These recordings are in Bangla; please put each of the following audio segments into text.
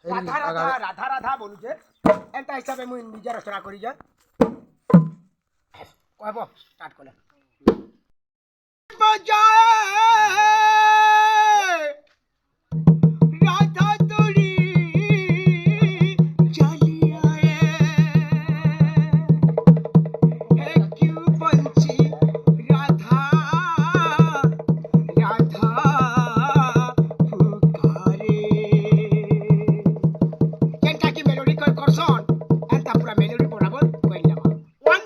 রাধা রাধা রাধা রাধা বলুছে এন্তা হিসাবে মুই নিজে রচনা করি যা কহব স্টার্ট কলে বজায় রাধা তোরি চালিয়া হে কিউ বঞ্চি রাধা রাধা ফুকারে কেনটা কি মেলোডি কই করছন এন্তা পুরা মেলোডি বরাবর কইলাম 1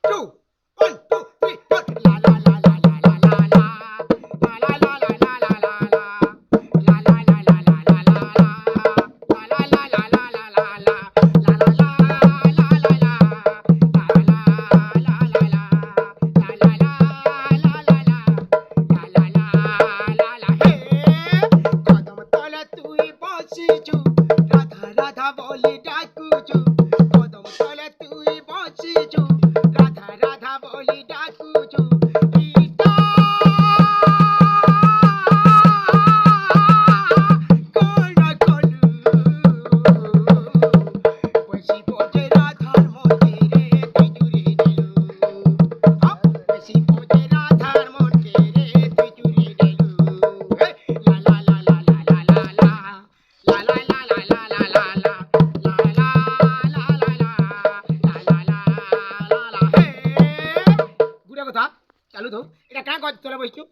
2 1 2 3 4 লা লা লা লা লা লা লা লা লা লা লা লা লা লা রাধা বলি ডাকুচু কদম তলে তুই বসিছু রাধা রাধা বলি ডাকুচু ইটা কোন কলু বসি পড়ে রাধার মন্দিরে তুই জুড়ে দিলু বসি পড়ে রাধার মন্দিরে তুই জুড়ে দিলু লা লা লা লা লা লা লা লা লা লা কথা চালু তো এটা কাঁ কত চলে বসছু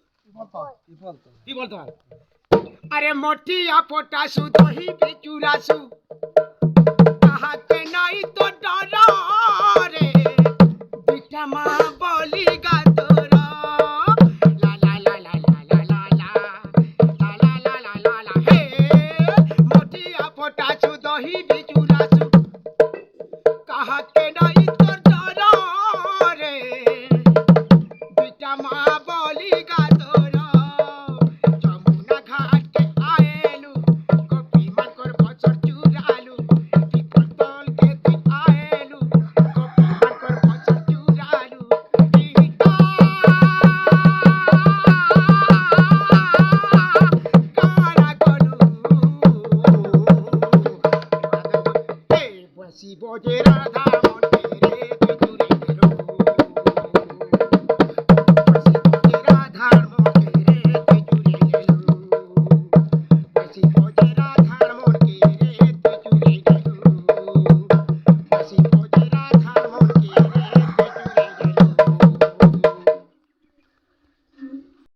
কি বলতো আরে মটিয়া পটাসু দহি বেচুরাসু